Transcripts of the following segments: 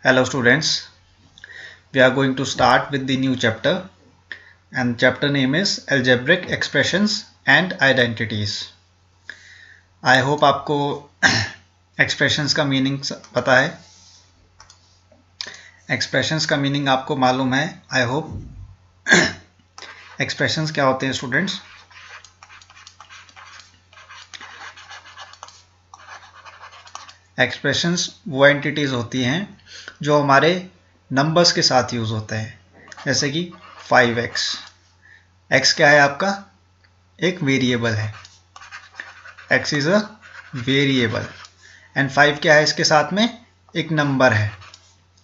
Hello students, we are going to start with the new chapter and chapter name is Algebraic Expressions and Identities. I hope आपको expressions का meaning पता है, expressions का meaning आपको मालूम है. I hope expressions क्या होते हैं students? Expressions वो entities होती हैं जो हमारे numbers के साथ यूज होते हैं, जैसे कि 5x. x क्या है आपका? एक वेरिएबल है. x is a variable and 5 क्या है इसके साथ में? एक नंबर है.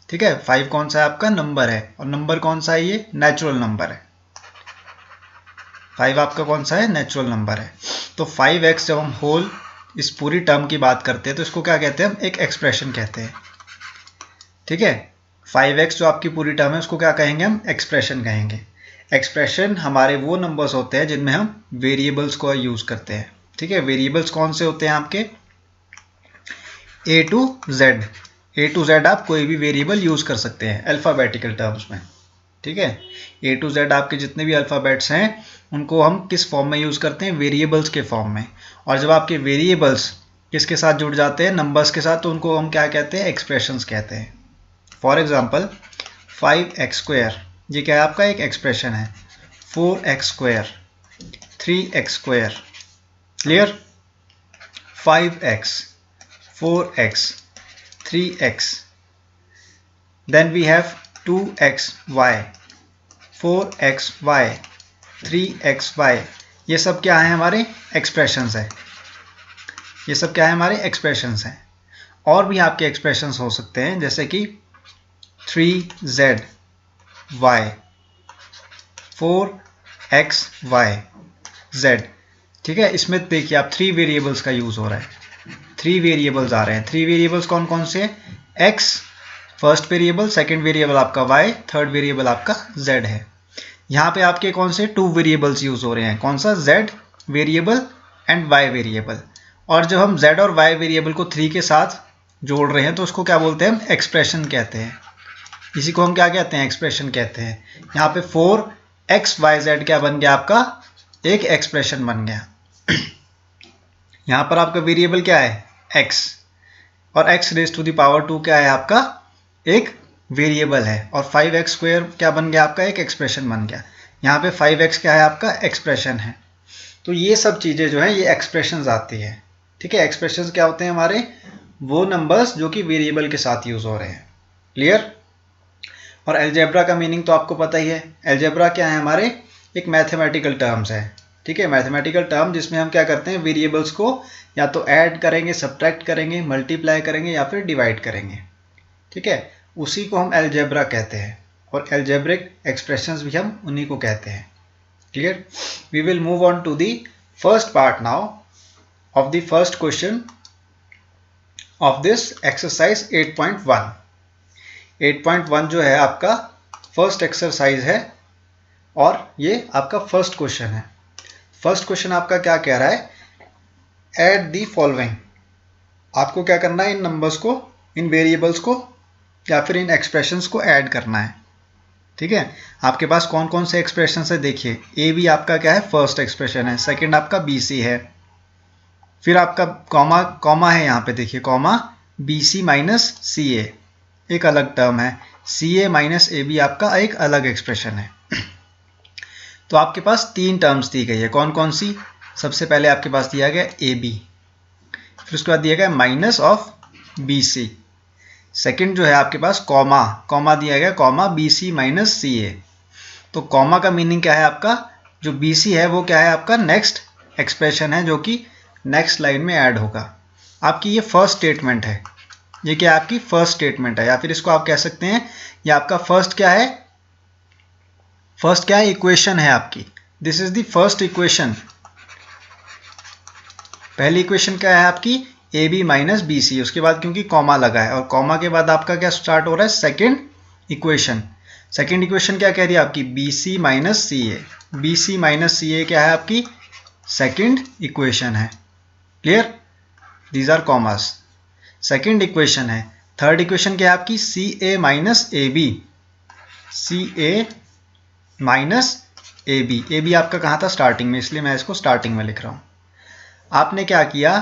ठीक है, 5 कौन सा है आपका? नंबर है. और नंबर कौन सा है? ये नेचुरल नंबर है. 5 आपका कौन सा है? नेचुरल नंबर है. तो 5x जब हम होल इस पूरी टर्म की बात करते हैं तो इसको क्या कहते हैं? हम एक एक्सप्रेशन कहते हैं. ठीक है, 5x जो आपकी पूरी टर्म है उसको क्या कहेंगे? हम एक्सप्रेशन कहेंगे. एक्सप्रेशन हमारे वो नंबर्स होते हैं जिनमें हम वेरिएबल्स को यूज करते हैं. ठीक है, वेरिएबल्स कौन से होते हैं आपके? A to Z आप कोई भी वेरिएबल यूज कर सकते हैं अल्फाबेटिकल टर्म्स में. ठीक है, A to Z आपके जितने भी अल्फाबेट्स हैं उनको हम किस फॉर्म में यूज करते हैं? वेरिएबल्स के फॉर्म में. और जब आपके वेरिएबल्स किसके साथ जुड़ जाते हैं? नंबर्स के साथ, तो उनको हम क्या कहते हैं? एक्सप्रेशंस कहते हैं. फॉर एग्जाम्पल 5x², ये क्या है आपका? एक एक्सप्रेशन है. 4x², 3x². Clear? 5x, 4x, 3x. Then we have 2xy, 4xy, 3xy. ये सब क्या है? हमारे एक्सप्रेशंस है. ये सब क्या है? हमारे एक्सप्रेशंस हैं. और भी आपके एक्सप्रेशंस हो सकते हैं जैसे कि 3z y, 4xy z. ठीक है, इसमें देखिए आप 3 वेरिएबल्स का यूज हो रहा है. 3 वेरिएबल्स आ रहे हैं. 3 वेरिएबल्स कौन कौन से? x first variable, second variable आपका y, थर्ड वेरिएबल आपका z है. यहाँ पे आपके कौन से 2 वेरिएबल्स यूज हो रहे हैं? कौन सा? z variable and y variable. और जब हम z और y वेरिएबल को 3 के साथ जोड़ रहे हैं तो उसको क्या बोलते हैं? हम एक्सप्रेशन कहते हैं. इसी को हम क्या कहते हैं? एक्सप्रेशन कहते हैं. यहाँ पे 4xyz क्या बन गया आपका? एक एक्सप्रेशन बन गया. यहाँ पर आपका वेरिएबल क्या है? x. और x raise to the power 2 क्या है आपका? एक वेरिएबल है. और 5x² क्या बन गया आपका? एक एक्सप्रेशन बन गया. यहाँ पे 5x क्या है आपका? एक्सप्रेशन है. तो ये सब चीज़ें जो है ये एक्सप्रेशंस आती है. ठीक है, एक्सप्रेशंस क्या होते हैं? हमारे वो नंबर्स जो कि वेरिएबल के साथ यूज हो रहे हैं. क्लियर? और अलजेब्रा का मीनिंग तो आपको पता ही है. अलजेब्रा क्या है? हमारे एक मैथमेटिकल टर्म्स है. ठीक है, मैथमेटिकल टर्म जिसमें हम क्या करते हैं? वेरिएबल्स को या तो ऐड करेंगे, सब्ट्रैक्ट करेंगे, मल्टीप्लाई करेंगे या फिर डिवाइड करेंगे. ठीक है, उसी को हम अलजेब्रा कहते हैं. और अलजेब्रिक एक्सप्रेशंस भी हम उन्हीं को कहते हैं. Clear? We will move on to the first part now of the first question of this exercise 8.1. 8.1 जो है आपका फर्स्ट एक्सरसाइज है और ये आपका फर्स्ट क्वेश्चन है. फर्स्ट क्वेश्चन आपका क्या कह रहा है? Add the following. आपको क्या करना है? इन नंबर्स को, इन वेरिएबल्स को या फिर इन एक्सप्रेशंस को ऐड करना है. ठीक है, आपके पास कौन कौन से एक्सप्रेशंस है? देखिए, ए बी आपका क्या है? फर्स्ट एक्सप्रेशन है. सेकंड आपका बी सी है. फिर आपका कॉमा कॉमा है यहाँ पे, देखिए comma b c minus c ए एक अलग टर्म है. सी ए माइनस ए बी आपका एक अलग एक्सप्रेशन है. तो आपके पास 3 टर्म्स दी गई है. कौन कौन सी? सबसे पहले आपके पास दिया गया ए बी, फिर उसके बाद दिया गया minus of b c. Second जो है आपके पास कॉमा, कॉमा दिया गया comma b c minus c a. तो कॉमा का मीनिंग क्या है आपका? जो बी सी है वो क्या है आपका? नेक्स्ट एक्सप्रेशन है जो कि नेक्स्ट लाइन में ऐड होगा. आपकी ये फर्स्ट स्टेटमेंट है. ये क्या आपकी फर्स्ट स्टेटमेंट है, या फिर इसको आप कह सकते हैं ये आपका फर्स्ट क्या है? फर्स्ट क्या है? इक्वेशन है आपकी. This is the first equation. पहली इक्वेशन क्या है आपकी? A b minus b c. उसके बाद क्योंकि कॉमा लगा है और कॉमा के बाद आपका क्या स्टार्ट हो रहा है? Second equation. सेकेंड इक्वेशन क्या कह रही है आपकी? B c minus c a. B c minus c a क्या है आपकी? सेकेंड इक्वेशन है. Clear? These are commas. Second equation है. थर्ड इक्वेशन क्या है आपकी, c a minus a b, c a minus a b. A b आपका कहाँ था, स्टार्टिंग में, इसलिए मैं इसको स्टार्टिंग में लिख रहा हूँ। आपने क्या किया,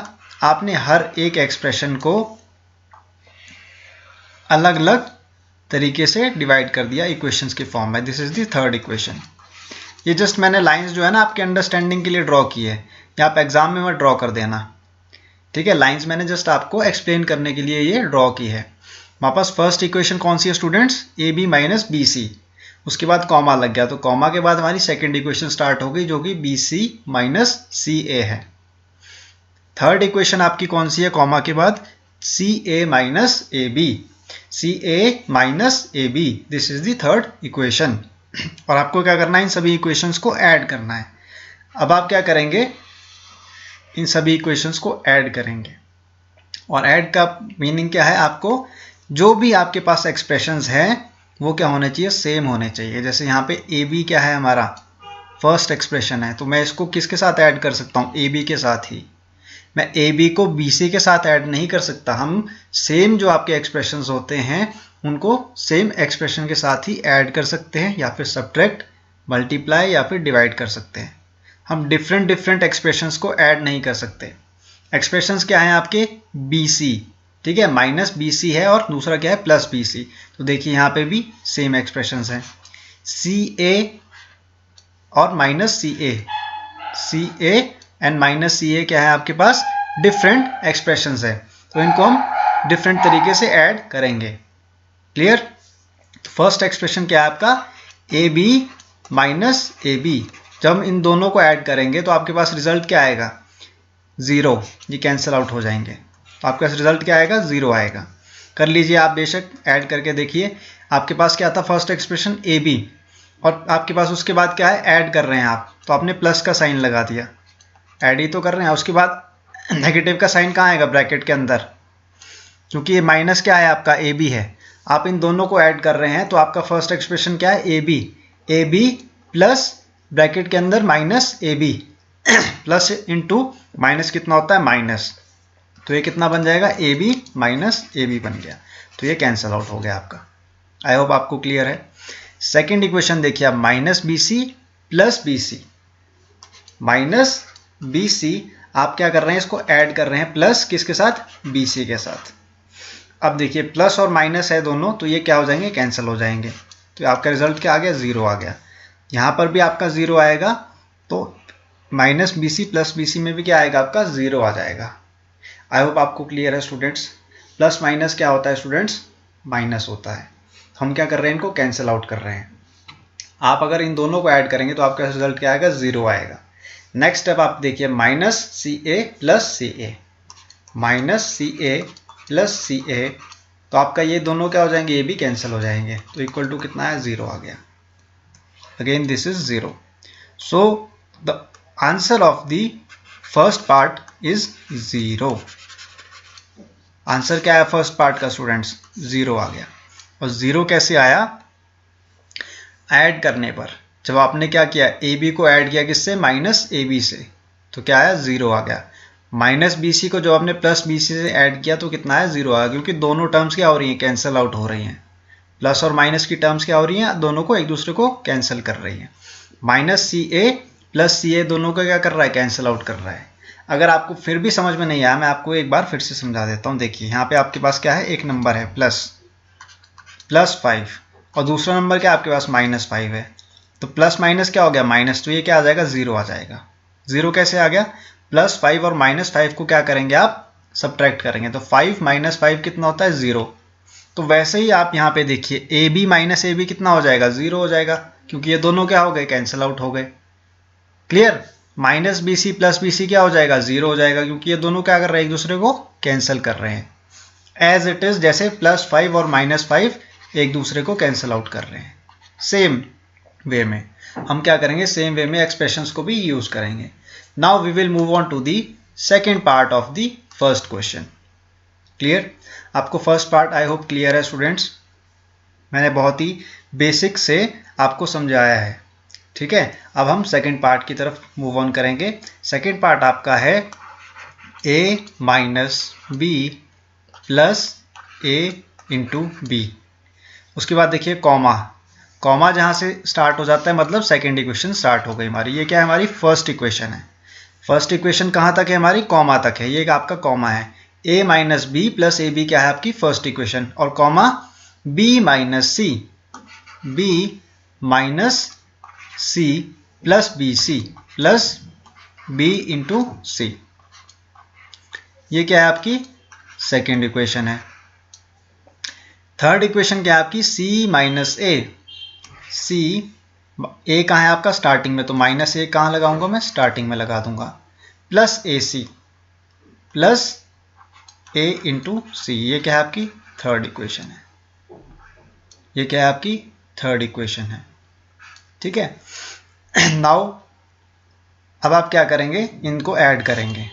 आपने हर एक एक्सप्रेशन को अलग अलग तरीके से डिवाइड कर दिया इक्वेशंस के फॉर्म में। This is the third equation. ये जस्ट मैंने लाइंस जो है ना आपके अंडरस्टैंडिंग के लिए ड्रॉ की है, या आप एग्जाम में मत ड्रॉ कर देना, ठीक है। लाइंस मैंने जस्ट आपको एक्सप्लेन करने के लिए ये ड्रॉ की है। हमारे पास फर्स्ट इक्वेशन कौन सी है students, a b minus b c, उसके बाद कॉमा लग गया, तो कॉमा के बाद हमारी सेकेंड इक्वेशन स्टार्ट हो गई जो कि बी सी माइनस सी ए है। थर्ड इक्वेशन आपकी कौन सी है, कॉमा के बाद c a minus a b, c a minus a b, this is the third equation. और आपको क्या करना है, इन सभी इक्वेशंस को ऐड करना है। अब आप क्या करेंगे, इन सभी इक्वेशंस को ऐड करेंगे, और ऐड का मीनिंग क्या है, आपको जो भी आपके पास एक्सप्रेशंस हैं वो क्या होने चाहिए, सेम होने चाहिए। जैसे यहाँ पे ए बी क्या है, हमारा फर्स्ट एक्सप्रेशन है, तो मैं इसको किसके साथ ऐड कर सकता हूँ, ए बी के साथ ही। मैं ए बी को बी सी के साथ ऐड नहीं कर सकता। हम सेम जो आपके एक्सप्रेशंस होते हैं उनको सेम एक्सप्रेशन के साथ ही ऐड कर सकते हैं, या फिर सब्ट्रैक्ट, मल्टीप्लाई या फिर डिवाइड कर सकते हैं। हम डिफरेंट डिफरेंट एक्सप्रेशंस को ऐड नहीं कर सकते। एक्सप्रेशंस क्या हैं आपके, बी सी, ठीक है, माइनस बी सी है, और दूसरा क्या है, प्लस बी सी। तो देखिए यहाँ पे भी सेम एक्सप्रेशंस हैं, सी ए और minus c a, c a and minus c a क्या है आपके पास, डिफरेंट एक्सप्रेशंस है, तो इनको हम डिफरेंट तरीके से ऐड करेंगे। क्लियर। तो फर्स्ट एक्सप्रेशन क्या है आपका, a b minus a b. जब हम इन दोनों को ऐड करेंगे तो आपके पास रिजल्ट क्या आएगा, ज़ीरो, ये कैंसिल आउट हो जाएंगे, तो आपके पास रिजल्ट क्या आएगा, ज़ीरो आएगा। कर लीजिए आप, बेशक ऐड करके देखिए। आपके पास क्या था, फर्स्ट एक्सप्रेशन ए बी, और आपके पास उसके बाद क्या है, ऐड कर रहे हैं आप, तो आपने प्लस का साइन लगा दिया, ऐड ही तो कर रहे हैं। उसके बाद नेगेटिव का साइन कहाँ आएगा, ब्रैकेट के अंदर, क्योंकि ये माइनस क्या है आपका, ए बी है। आप इन दोनों को ऐड कर रहे हैं, तो आपका फर्स्ट एक्सप्रेशन क्या है, ए बी प्लस ब्रैकेट के अंदर minus a b, plus into minus कितना होता है, माइनस, तो ये कितना बन जाएगा, a b minus a b बन गया, तो ये कैंसिल आउट हो गया आपका। आई होप आपको क्लियर है। सेकेंड इक्वेशन देखिए आप, minus b c plus b c, minus b c, आप क्या कर रहे हैं, इसको ऐड कर रहे हैं, प्लस किसके साथ, बी सी के साथ। अब देखिए प्लस और माइनस है दोनों, तो ये क्या हो जाएंगे, कैंसिल हो जाएंगे, तो आपका रिजल्ट क्या आ गया, ज़ीरो आ गया। यहाँ पर भी आपका ज़ीरो आएगा, तो minus b c plus b c में भी क्या आएगा, आपका ज़ीरो आ जाएगा। आई होप आपको क्लियर है स्टूडेंट्स। प्लस माइनस क्या होता है स्टूडेंट्स, माइनस होता है। हम क्या कर रहे हैं, इनको कैंसिल आउट कर रहे हैं। आप अगर इन दोनों को ऐड करेंगे तो आपका रिजल्ट क्या आएगा, ज़ीरो आएगा। नेक्स्ट स्टेप आप देखिए, minus c A plus C a, minus c A plus C a, तो आपका ये दोनों क्या हो जाएंगे, ये भी कैंसिल हो जाएंगे, तो इक्वल टू कितना है, ज़ीरो आ गया। Again this is zero. So the answer of the first part is zero. Answer क्या है फर्स्ट पार्ट का स्टूडेंट्स, ज़ीरो आ गया। और ज़ीरो कैसे आया, ऐड करने पर। जब आपने क्या किया, ए बी को ऐड किया किससे, माइनस ए बी से, तो क्या आया, ज़ीरो आ गया। माइनस बी सी को जब आपने प्लस बी सी से ऐड किया तो कितना है, ज़ीरो आया, क्योंकि दोनों टर्म्स क्या हो रही हैं, कैंसिल आउट हो रही हैं। प्लस और माइनस की टर्म्स क्या हो रही हैं, दोनों को एक दूसरे को कैंसिल कर रही हैं। माइनस सी ए प्लस सी ए दोनों को क्या कर रहा है, कैंसिल आउट कर रहा है। अगर आपको फिर भी समझ में नहीं आया, मैं आपको एक बार फिर से समझा देता हूँ। देखिए यहाँ पे आपके पास क्या है, एक नंबर है प्लस 5, और दूसरा नंबर क्या आपके पास, माइनस 5 है। तो प्लस माइनस क्या हो गया, माइनस, तो ये क्या आ जाएगा, ज़ीरो आ जाएगा। ज़ीरो कैसे आ गया, प्लस 5 और माइनस 5 को क्या करेंगे आप, सब्ट्रैक्ट करेंगे, तो 5 माइनस 5 कितना होता है, ज़ीरो। तो वैसे ही आप यहाँ पे देखिए, a b minus a b कितना हो जाएगा, ज़ीरो हो जाएगा, क्योंकि ये दोनों क्या हो गए, कैंसिल आउट हो गए। Clear. Minus b c plus b c क्या हो जाएगा, ज़ीरो हो जाएगा, क्योंकि ये दोनों क्या कर रहे हैं, एक दूसरे को कैंसिल कर रहे हैं। एज इट इज़, जैसे प्लस 5 और माइनस 5 एक दूसरे को कैंसिल आउट कर रहे हैं, सेम वे में हम क्या करेंगे, सेम वे में एक्सप्रेशंस को भी यूज करेंगे। Now we will move on to the second part of the first question. Clear. आपको first part I hope clear है स्टूडेंट्स। मैंने बहुत ही बेसिक से आपको समझाया है, ठीक है। अब हम सेकेंड पार्ट की तरफ मूव ऑन करेंगे। सेकेंड पार्ट आपका है a minus b plus a into b. उसके बाद देखिए कॉमा, कॉमा जहाँ से स्टार्ट हो जाता है मतलब सेकेंड इक्वेशन स्टार्ट हो गई हमारी। ये क्या है, हमारी फर्स्ट इक्वेशन है। फर्स्ट इक्वेशन कहाँ तक है हमारी, कॉमा तक है, ये आपका कॉमा है। a minus b plus a b क्या है आपकी फर्स्ट इक्वेशन, और comma b minus c, b minus c plus b c plus b into c, ये क्या है आपकी सेकेंड इक्वेशन है। थर्ड इक्वेशन क्या है आपकी c minus a, c a कहाँ है आपका स्टार्टिंग में, तो माइनस ए कहाँ लगाऊंगा मैं, स्टार्टिंग में लगा दूंगा, plus a c plus a into c, ये क्या है आपकी थर्ड इक्वेशन है। ये क्या है आपकी थर्ड इक्वेशन है, ठीक है। नाउ अब आप क्या करेंगे, इनको ऐड करेंगे,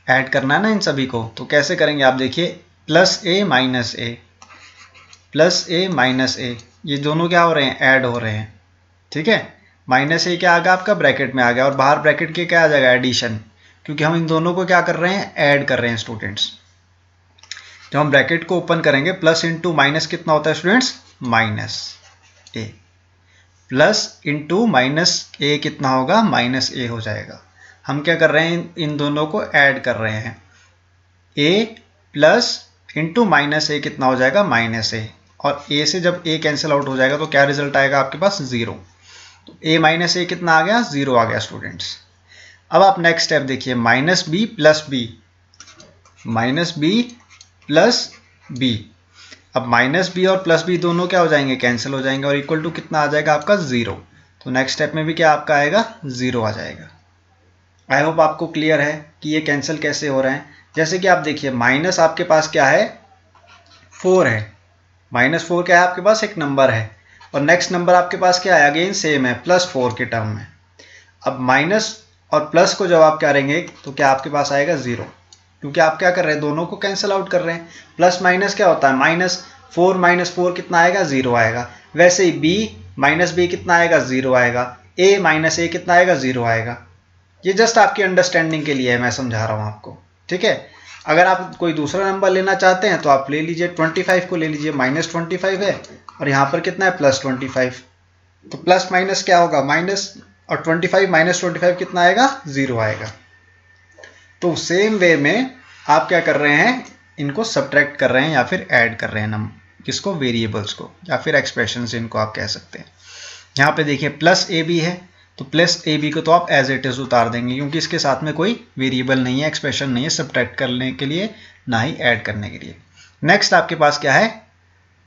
ऐड करना है ना इन सभी को, तो कैसे करेंगे आप देखिए, प्लस ए माइनस ए प्लस ए माइनस ए, ये दोनों क्या हो रहे हैं, ऐड हो रहे हैं, ठीक है। माइनस ए क्या आ गया आपका ब्रैकेट में आ गया, और बाहर ब्रैकेट के क्या आ जाएगा, एडिशन, क्योंकि हम इन दोनों को क्या कर रहे हैं, ऐड कर रहे हैं स्टूडेंट्स। जब हम ब्रैकेट को ओपन करेंगे, प्लस इंटू माइनस कितना होता है स्टूडेंट्स, माइनस ए, प्लस इंटू माइनस ए कितना होगा, माइनस ए हो जाएगा। हम क्या कर रहे हैं, इन दोनों को ऐड कर रहे हैं, ए प्लस इंटू माइनस ए कितना हो जाएगा, माइनस ए, और ए से जब ए कैंसिल आउट हो जाएगा तो क्या रिजल्ट आएगा आपके पास, जीरो। तो ए माइनस ए कितना आ गया, जीरो आ गया स्टूडेंट्स। अब आप नेक्स्ट स्टेप देखिए, minus b plus b, minus b plus b, अब माइनस बी और प्लस बी दोनों क्या हो जाएंगे, कैंसिल हो जाएंगे, और इक्वल टू कितना आ जाएगा आपका, जीरो। तो नेक्स्ट स्टेप में भी क्या आपका आएगा, जीरो आ जाएगा। आई होप आपको क्लियर है कि ये कैंसिल कैसे हो रहे हैं। जैसे कि आप देखिए, माइनस आपके पास क्या है, 4 है, माइनस 4 क्या है आपके पास, एक नंबर है, और नेक्स्ट नंबर आपके पास क्या है, अगेन सेम है, प्लस 4 के टर्म में। अब माइनस और प्लस को जब आप करेंगे तो क्या आपके पास आएगा, जीरो, क्योंकि आप क्या कर रहे हैं, दोनों को कैंसिल आउट कर रहे हैं। प्लस माइनस क्या होता है, माइनस फोर कितना आएगा, जीरो आएगा। वैसे ही बी माइनस बी कितना आएगा, जीरो आएगा। ए माइनस ए कितना आएगा, जीरो आएगा। ये जस्ट आपकी अंडरस्टैंडिंग के लिए है, मैं समझा रहा हूँ आपको, ठीक है। अगर आप कोई दूसरा नंबर लेना चाहते हैं तो आप ले लीजिए, 25 को ले लीजिए, -25 है और यहाँ पर कितना है, +25, तो प्लस माइनस क्या होगा, माइनस, और 25 -25 कितना आएगा, जीरो आएगा। तो सेम वे में आप क्या कर रहे हैं, इनको सब्ट्रैक्ट कर रहे हैं या फिर ऐड कर रहे हैं नंबर, किसको, वेरिएबल्स को, या फिर एक्सप्रेशंस इनको आप कह सकते हैं। यहाँ पे देखिए प्लस ए बी है, तो प्लस ए बी को तो आप एज इट इज उतार देंगे, क्योंकि इसके साथ में कोई वेरिएबल नहीं है, एक्सप्रेशन नहीं है सब्ट्रैक्ट करने के लिए, ना ही ऐड करने के लिए। नेक्स्ट आपके पास क्या है,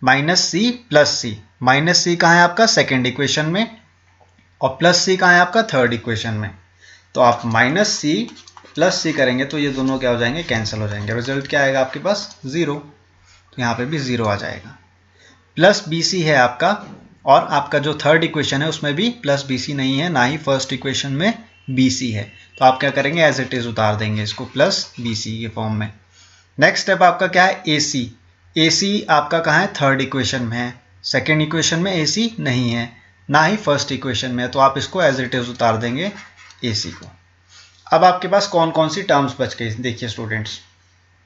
माइनस सी प्लस सी, माइनस सी कहाँ है आपका सेकेंड इक्वेशन में, और प्लस सी कहाँ है आपका थर्ड इक्वेशन में। तो आप माइनस सी प्लस सी करेंगे तो ये दोनों क्या हो जाएंगे, कैंसिल हो जाएंगे, रिजल्ट क्या आएगा आपके पास, जीरो। तो यहाँ पे भी जीरो आ जाएगा। प्लस बी सी है आपका, और आपका जो थर्ड इक्वेशन है उसमें भी प्लस बी सी नहीं है, ना ही फर्स्ट इक्वेशन में बी सी है, तो आप क्या करेंगे, एज इट इज उतार देंगे इसको प्लस बी सी के फॉर्म में। नेक्स्ट स्टेप आपका क्या है, ए सी, ए सी आपका कहाँ है, थर्ड इक्वेशन में है, सेकेंड इक्वेशन में ए सी नहीं है, ना ही फर्स्ट इक्वेशन में है, तो आप इसको एज इट इज उतार देंगे ए सी को। अब आपके पास कौन कौन सी टर्म्स बच गई, देखिए स्टूडेंट्स,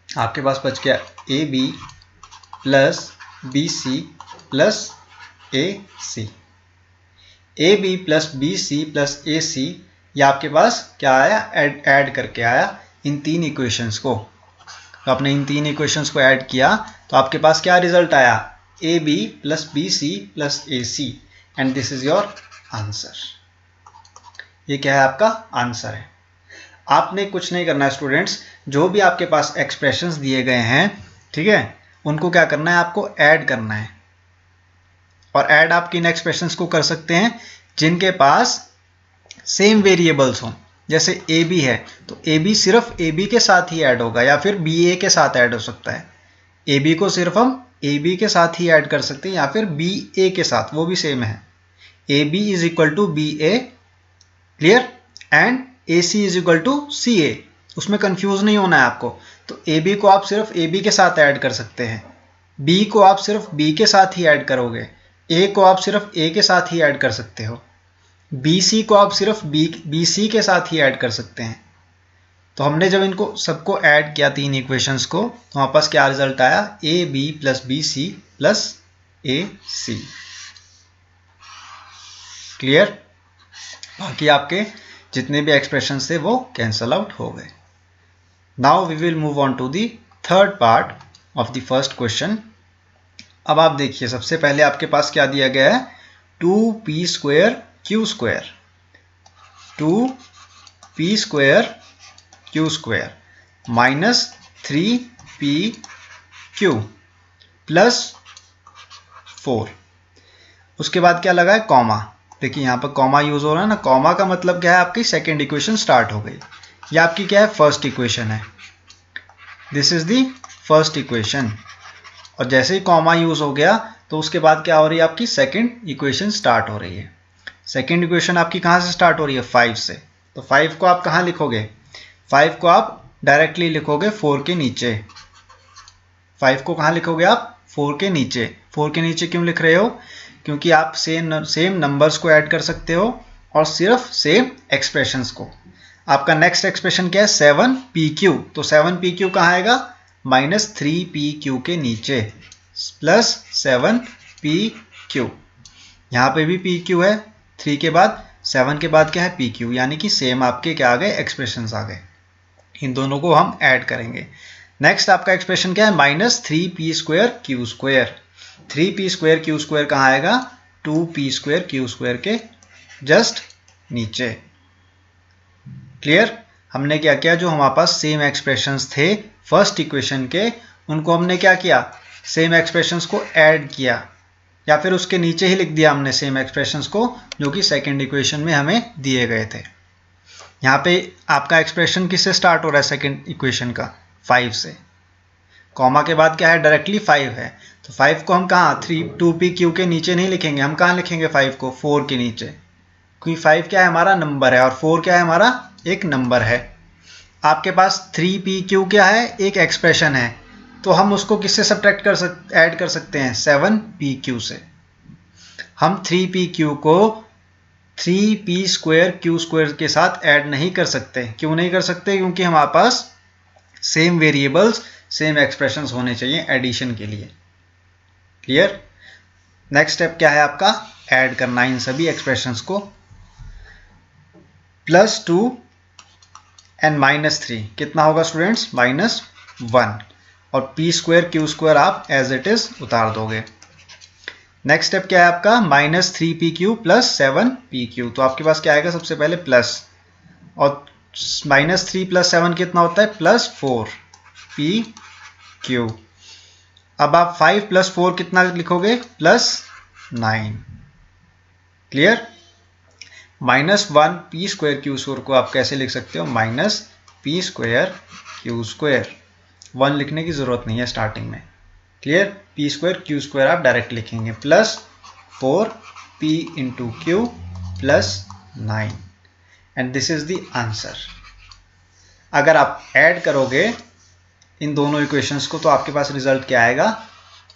आपके पास बच गया a b plus b c plus a c, a b plus b c plus a c, ये आपके पास क्या आया, ऐड करके आया इन तीन इक्वेशंस को। तो आपने इन तीन इक्वेशंस को ऐड किया तो आपके पास क्या रिजल्ट आया, a b plus b c plus a c, and this is your answer. ये क्या है, आपका आंसर है। आपने कुछ नहीं करना है स्टूडेंट्स, जो भी आपके पास एक्सप्रेशंस दिए गए हैं, ठीक है, उनको क्या करना है, आपको ऐड करना है। और ऐड आप किन एक्सप्रेशंस को कर सकते हैं, जिनके पास सेम वेरिएबल्स हों। जैसे ए बी है तो ए बी सिर्फ ए बी के साथ ही ऐड होगा, या फिर बी ए के साथ ऐड हो सकता है। ए बी को सिर्फ हम ए बी के साथ ही ऐड कर सकते हैं, या फिर बी ए के साथ, वो भी सेम है। A b is equal to b a, clear, and a c is equal to c a, उसमें कंफ्यूज नहीं होना है आपको। तो ए बी को आप सिर्फ ए बी के साथ ऐड कर सकते हैं, बी को आप सिर्फ बी के साथ ही ऐड करोगे, ए को आप सिर्फ ए के साथ ही ऐड कर सकते हो, बी सी को आप सिर्फ बी सी के साथ ही ऐड कर सकते हैं, तो हमने जब इनको सबको ऐड किया तीन इक्वेशंस को तो हमारे पास क्या रिजल्ट आया, a b plus b c plus a c. Clear? बाकी आपके जितने भी एक्सप्रेशंस थे वो कैंसल आउट हो गए। Now we will move on to the third part of the first question. अब आप देखिए, सबसे पहले आपके पास क्या दिया गया है, 2p² q² 2p² q² minus 3pq plus 4। उसके बाद क्या लगा है, कॉमा। देखिए यहाँ पर कॉमा यूज हो रहा है ना, कॉमा का मतलब क्या है, आपकी सेकेंड इक्वेशन स्टार्ट हो गई। ये आपकी क्या है, फर्स्ट इक्वेशन है, this is the first equation. और जैसे ही कॉमा यूज हो गया तो उसके बाद क्या हो रही है, आपकी सेकेंड इक्वेशन स्टार्ट हो रही है। सेकेंड इक्वेशन आपकी कहाँ से स्टार्ट हो रही है, 5 से। तो 5 को आप कहाँ लिखोगे, 5 को आप डायरेक्टली लिखोगे 4 के नीचे। 5 को कहाँ लिखोगे आप, 4 के नीचे। 4 के नीचे क्यों लिख रहे हो, क्योंकि आप सेम नंबर्स को ऐड कर सकते हो और सिर्फ सेम एक्सप्रेशंस को। आपका नेक्स्ट एक्सप्रेशन क्या है, 7pq। तो 7pq कहाँ आएगा, -3pq के नीचे प्लस 7pq। यहाँ पे भी pq है, 3 के बाद 7 के बाद क्या है, pq, यानी कि सेम आपके क्या आ गए, एक्सप्रेशंस आ गए। इन दोनों को हम ऐड करेंगे। नेक्स्ट आपका एक्सप्रेशन क्या है, -3p² q²। 3p² q² कहाँ आएगा, 2p² q² के जस्ट नीचे। क्लियर? हमने क्या किया, जो हमारे पास सेम एक्सप्रेशंस थे फर्स्ट इक्वेशन के, उनको हमने क्या किया, सेम एक्सप्रेशंस को ऐड किया, या फिर उसके नीचे ही लिख दिया हमने सेम एक्सप्रेशंस को जो कि सेकेंड इक्वेशन में हमें दिए गए थे। यहाँ पे आपका एक्सप्रेशन किससे स्टार्ट हो रहा है, सेकेंड इक्वेशन का 5 से। कॉमा के बाद क्या है, डायरेक्टली 5 है। तो 5 को हम कहाँ, 2pq के नीचे नहीं लिखेंगे, हम कहाँ लिखेंगे 5 को, 4 के नीचे, क्योंकि 5 क्या है, हमारा नंबर है, और 4 क्या है, हमारा एक नंबर है। आपके पास 3pq क्या है, एक एक्सप्रेशन है, तो हम उसको किससे सब्ट्रैक्ट ऐड कर सकते हैं, 7pq से। हम 3pq को 3p² q² के साथ ऐड नहीं कर सकते। क्यों नहीं कर सकते, क्योंकि हमारे पास सेम वेरिएबल्स सेम एक्सप्रेशंस होने चाहिए एडिशन के लिए। क्लियर? नेक्स्ट स्टेप क्या है आपका, ऐड करना इन सभी एक्सप्रेशंस को। +2 एंड -3 कितना होगा स्टूडेंट्स, -1, और p² q² आप एज इट इज उतार दोगे। नेक्स्ट स्टेप क्या है आपका, -3pq प्लस 7pq। तो आपके पास क्या आएगा, सबसे पहले प्लस, और -3 + 7 कितना होता है, +4pq। अब आप 5 + 4 कितना लिखोगे, +9। क्लियर? -1p² q² को आप कैसे लिख सकते हो, -p² q²। 1 लिखने की जरूरत नहीं है स्टार्टिंग में। क्लियर? p² q² आप डायरेक्ट लिखेंगे, +4p × q +9, and this is the answer. अगर आप ऐड करोगे इन दोनों इक्वेशंस को तो आपके पास रिजल्ट क्या आएगा,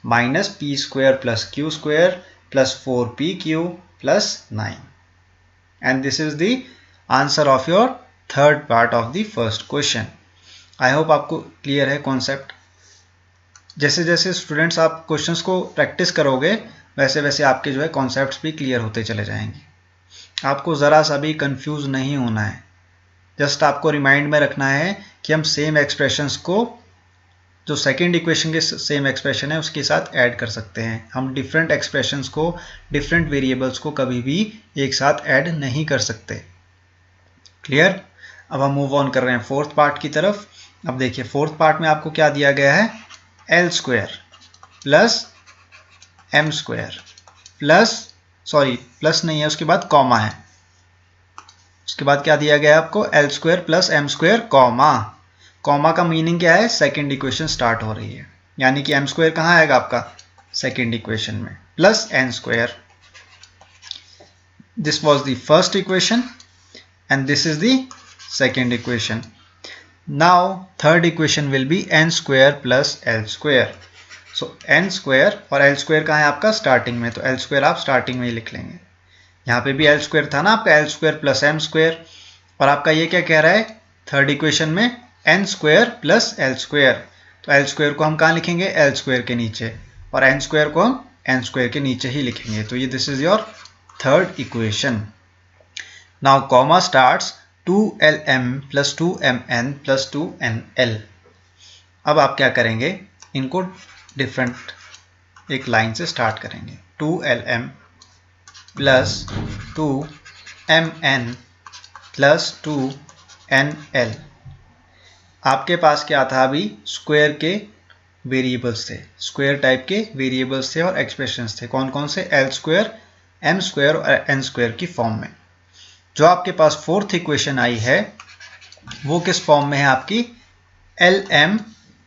-p² + q² + 4pq + 9, and this is the answer of your third part of the first question. I hope आपको क्लियर है कॉन्सेप्ट। जैसे जैसे स्टूडेंट्स आप क्वेश्चंस को प्रैक्टिस करोगे वैसे वैसे आपके जो है कॉन्सेप्ट्स भी क्लियर होते चले जाएंगे। आपको ज़रा सा भी कंफ्यूज नहीं होना है, जस्ट आपको रिमाइंड में रखना है कि हम सेम एक्सप्रेशंस को, जो सेकेंड इक्वेशन के सेम एक्सप्रेशन है उसके साथ ऐड कर सकते हैं। हम डिफरेंट एक्सप्रेशंस को, डिफरेंट वेरिएबल्स को कभी भी एक साथ ऐड नहीं कर सकते। क्लियर? अब हम मूव ऑन कर रहे हैं फोर्थ पार्ट की तरफ। अब देखिए फोर्थ पार्ट में आपको क्या दिया गया है, l² plus m² plus, sorry plus नहीं है, उसके बाद कॉमा है। उसके बाद क्या दिया गया है आपको, l² plus m², comma. Comma का मीनिंग क्या है, सेकेंड इक्वेशन स्टार्ट हो रही है, यानी कि m² कहाँ आएगा आपका, सेकेंड इक्वेशन में, plus n²। This was the first equation and this is the second equation. Now third equation will be n² plus l². So n² और l² कहाँ है आपका, स्टार्टिंग में, तो l² आप स्टार्टिंग में ही लिख लेंगे। यहाँ पे भी l² था ना आपका, l² plus m², और आपका ये क्या कह रहा है, थर्ड इक्वेशन में n square plus l square, तो एल स्क्वायर को हम कहाँ लिखेंगे, एल स्क्वायर के नीचे, और एन स्क्वायर को हम एन स्क्वायर के नीचे ही लिखेंगे। तो ये this is your third equation. Now comma starts 2lm plus 2mn plus 2nl। अब आप क्या करेंगे, इनको डिफरेंट एक लाइन से स्टार्ट करेंगे। 2lm plus 2mn plus 2nl। आपके पास क्या था अभी, स्क्वायर के वेरिएबल्स थे, स्क्वायर टाइप के वेरिएबल्स थे और एक्सप्रेशंस थे। कौन कौन से, एल स्क्वायर, एम स्क्वायर और एन स्क्वायर की फॉर्म में। जो आपके पास फोर्थ इक्वेशन आई है वो किस फॉर्म में है आपकी, एल एम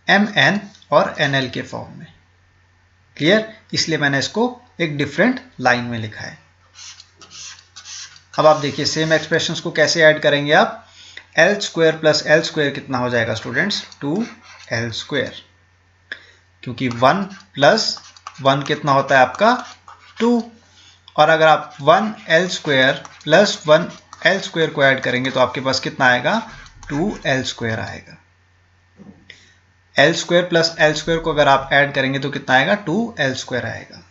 एम एन और एन एल के फॉर्म में। क्लियर, इसलिए मैंने इसको एक डिफरेंट लाइन में लिखा है। अब आप देखिए सेम एक्सप्रेशंस को कैसे ऐड करेंगे आप, L square plus l square कितना हो जाएगा स्टूडेंट्स, 2l स्क्वायर, क्योंकि 1 प्लस 1 कितना होता है आपका 2, और अगर आप 1l square plus 1l square को ऐड करेंगे तो आपके पास कितना आएगा, 2l स्क्वायर आएगा। l square plus l square को अगर आप ऐड करेंगे तो कितना आएगा, 2l स्क्वायर आएगा।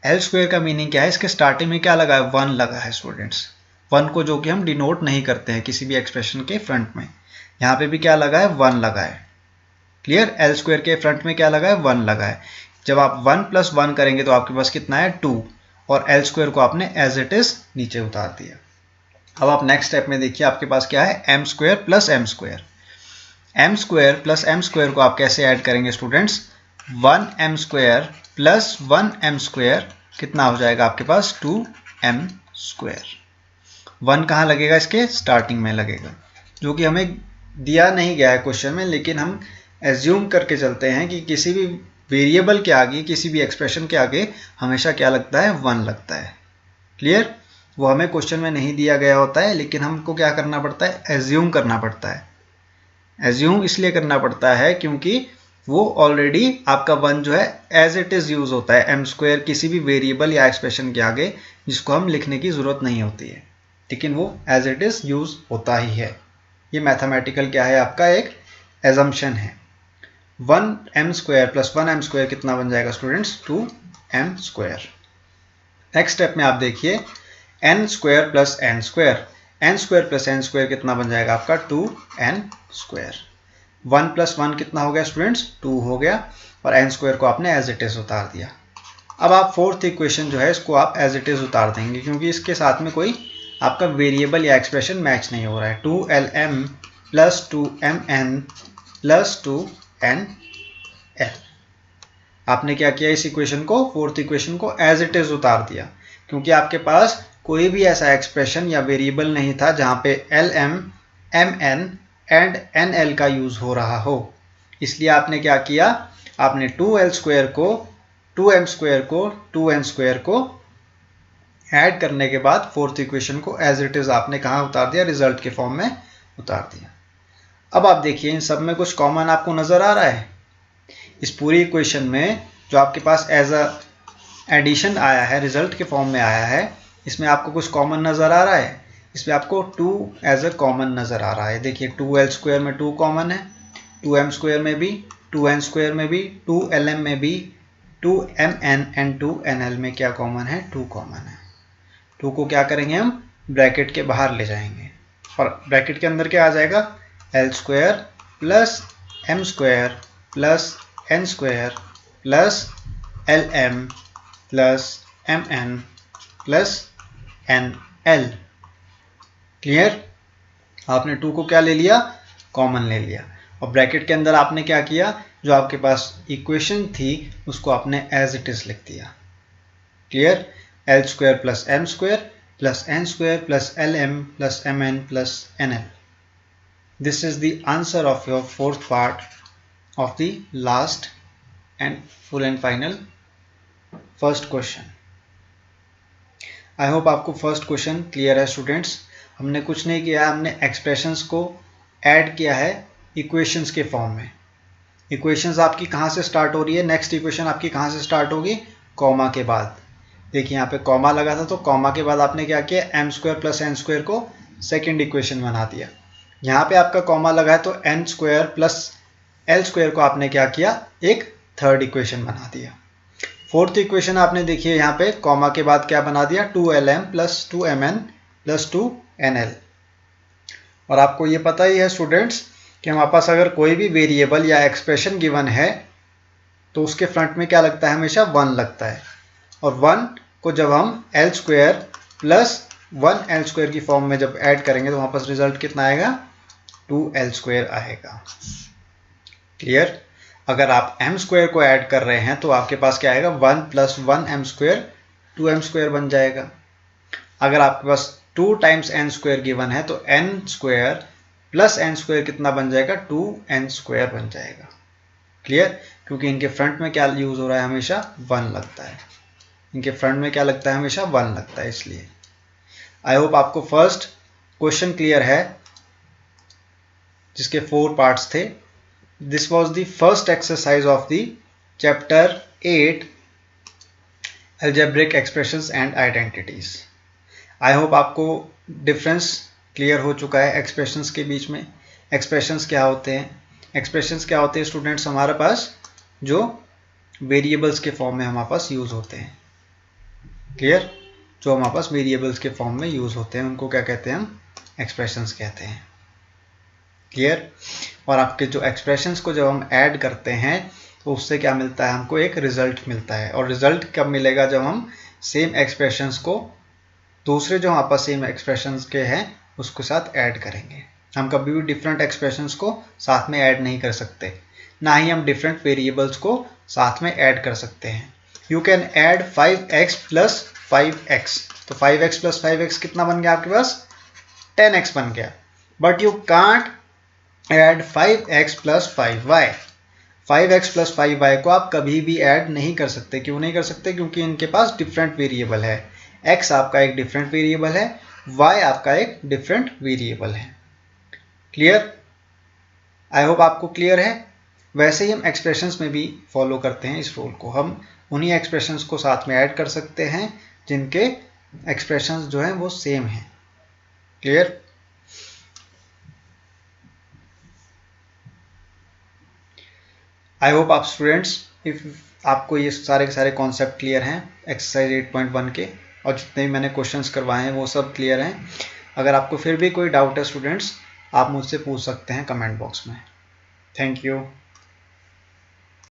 l स्क्वायर का मीनिंग क्या है, इसके स्टार्टिंग में क्या लगा है, 1 लगा है स्टूडेंट्स, 1 को जो कि हम डिनोट नहीं करते हैं किसी भी एक्सप्रेशन के फ्रंट में। यहाँ पे भी क्या लगा है, 1 लगा है। क्लियर, एल स्क्वायर के फ्रंट में क्या लगा है, 1 लगा है। जब आप 1 प्लस 1 करेंगे तो आपके पास कितना है, 2, और एल स्क्वायर को आपने एज इट इज नीचे उतार दिया। अब आप नेक्स्ट स्टेप में देखिए, आपके पास क्या है, m square plus m square. M square plus m square को आप कैसे ऐड करेंगे students, 1m square plus 1m square कितना हो जाएगा आपके पास, 2m स्क्वायर। 1 कहाँ लगेगा, इसके स्टार्टिंग में लगेगा, जो कि हमें दिया नहीं गया है क्वेश्चन में, लेकिन हम एज्यूम करके चलते हैं कि किसी भी वेरिएबल के आगे, किसी भी एक्सप्रेशन के आगे हमेशा क्या लगता है, 1 लगता है। क्लियर, वो हमें क्वेश्चन में नहीं दिया गया होता है, लेकिन हमको क्या करना पड़ता है, एज्यूम करना पड़ता है। एज्यूम इसलिए करना पड़ता है क्योंकि वो ऑलरेडी आपका 1 जो है एज इट इज यूज होता है एम स्क्वायर किसी भी वेरिएबल या एक्सप्रेशन के आगे, जिसको हम लिखने की जरूरत नहीं होती है, लेकिन वो एज इट इज यूज होता ही है। ये मैथमेटिकल क्या है, आपका एक एजम्पशन है। 1m square plus 1m square कितना बन जाएगा students, 2m square. Next step में आप देखिए, n square plus n square, n square plus n square कितना बन जाएगा आपका, 2n स्क्वायर। 1 प्लस 1 कितना हो गया स्टूडेंट्स, 2 हो गया, और n स्क्वायर को आपने एज इट इज उतार दिया। अब आप फोर्थ इक्वेशन जो है इसको आप एज इट इज उतार देंगे, क्योंकि इसके साथ में कोई आपका वेरिएबल या एक्सप्रेशन मैच नहीं हो रहा है। 2lm plus 2mn plus 2nl। आपने क्या किया, इस इक्वेशन को, फोर्थ इक्वेशन को एज इट इज उतार दिया, क्योंकि आपके पास कोई भी ऐसा एक्सप्रेशन या वेरिएबल नहीं था जहां पे lm, mn एंड nl का यूज हो रहा हो। इसलिए आपने क्या किया, आपने 2l स्क्वायर को, 2m स्क्वायर को, 2n स्क्वायर को ऐड करने के बाद फोर्थ इक्वेशन को एज इट इज आपने कहाँ उतार दिया, रिजल्ट के फॉर्म में उतार दिया। अब आप देखिए इन सब में कुछ कॉमन आपको नजर आ रहा है। इस पूरी इक्वेशन में जो आपके पास एज अ एडिशन आया है, रिजल्ट के फॉर्म में आया है, इसमें आपको कुछ कॉमन नजर आ रहा है। इसमें आपको 2 एज अ कॉमन नजर आ रहा है। देखिए 2l स्क्वायर में 2 कॉमन है, 2m स्क्वायर में भी, 2n स्क्वायर में भी, 2lm में भी, 2mn एंड 2nl में क्या कॉमन है, 2 कॉमन है। 2 को क्या करेंगे हम, ब्रैकेट के बाहर ले जाएंगे, और ब्रैकेट के अंदर क्या आ जाएगा, l square plus m square plus n square plus lm plus mn plus nl। Clear, आपने 2 को क्या ले लिया, कॉमन ले लिया, और ब्रैकेट के अंदर आपने क्या किया, जो आपके पास इक्वेशन थी उसको आपने एज इट इज लिख दिया। Clear, l square plus m square plus n square plus lm plus mn plus nl। This is the answer of your fourth part of the last and full and final first question. I hope आपको first question clear है students. हमने कुछ नहीं किया, हमने expressions को add किया है इक्वेशंस के फॉर्म में। इक्वेशंस आपकी कहाँ से स्टार्ट हो रही है, नेक्स्ट इक्वेशन आपकी कहाँ से स्टार्ट होगी, कॉमा के बाद। देखिए यहाँ पे कॉमा लगा था, तो कॉमा के बाद आपने क्या किया, m square plus n square को सेकेंड इक्वेशन बना दिया। यहाँ पे आपका कॉमा लगा है तो n square plus l square को आपने क्या किया, एक थर्ड इक्वेशन बना दिया। फोर्थ इक्वेशन आपने देखिए यहाँ पे कॉमा के बाद क्या बना दिया, 2lm plus 2mn plus 2nl। और आपको ये पता ही है स्टूडेंट्स कि हमारे पास अगर कोई भी वेरिएबल या एक्सप्रेशन गिवन है तो उसके फ्रंट में क्या लगता है, हमेशा 1 लगता है। और 1 को जब हम L square plus 1l square की फॉर्म में जब ऐड करेंगे तो वहाँ पास रिजल्ट कितना आएगा, 2l स्क्वायर आएगा। क्लियर। अगर आप m स्क्वायर को ऐड कर रहे हैं तो आपके पास क्या आएगा, 1 plus 1m square 2m square बन जाएगा। अगर आपके पास 2 टाइम्स n स्क्वायर गिवन है तो n square plus n square कितना बन जाएगा, 2n स्क्वायर बन जाएगा। क्लियर। क्योंकि इनके फ्रंट में क्या यूज हो रहा है, हमेशा 1 लगता है। इनके फ्रंट में क्या लगता है, हमेशा 1 लगता है, इसलिए। आई होप आपको फर्स्ट क्वेश्चन क्लियर है जिसके 4 पार्ट्स थे। This was the first exercise of the chapter 8 algebraic expressions and identities. I hope आपको डिफरेंस क्लियर हो चुका है एक्सप्रेशंस के बीच में। एक्सप्रेशंस क्या होते हैं, एक्सप्रेशंस क्या होते हैं स्टूडेंट्स, हमारे पास जो वेरिएबल्स के फॉर्म में हमारे पास यूज होते हैं। क्लियर। जो हमारे पास वेरिएबल्स के फॉर्म में यूज होते हैं उनको क्या कहते हैं, हम एक्सप्रेशंस कहते हैं। क्लियर। और आपके जो एक्सप्रेशंस को जब हम ऐड करते हैं तो उससे क्या मिलता है, हमको एक रिजल्ट मिलता है। और रिजल्ट कब मिलेगा, जब हम सेम एक्सप्रेशंस को दूसरे जो हमारे पास सेम एक्सप्रेशंस के हैं उसके साथ ऐड करेंगे। हम कभी भी डिफरेंट एक्सप्रेशंस को साथ में ऐड नहीं कर सकते, ना ही हम डिफरेंट वेरिएबल्स को साथ में ऐड कर सकते हैं। You can add 5x plus 5x, तो 5x प्लस 5x कितना बन गया आपके पास, 10x बन गया। But you can't add 5x plus 5y। 5x plus 5y को आप कभी भी ऐड नहीं कर सकते। क्यों नहीं कर सकते, क्योंकि इनके पास डिफरेंट वेरिएबल है। x आपका एक डिफरेंट वेरिएबल है, y आपका एक डिफरेंट वेरिएबल है। क्लियर। आई होप आपको क्लियर है। वैसे ही हम एक्सप्रेशंस में भी फॉलो करते हैं इस रूल को। हम उन्हीं एक्सप्रेशंस को साथ में ऐड कर सकते हैं जिनके एक्सप्रेशंस जो हैं वो सेम हैं। क्लियर। आई होप आप स्टूडेंट्स, इफ आपको ये सारे के सारे कॉन्सेप्ट क्लियर हैं एक्सरसाइज 8.1 के, और जितने भी मैंने क्वेश्चंस करवाए हैं वो सब क्लियर हैं। अगर आपको फिर भी कोई डाउट है स्टूडेंट्स, आप मुझसे पूछ सकते हैं कमेंट बॉक्स में। Thank you.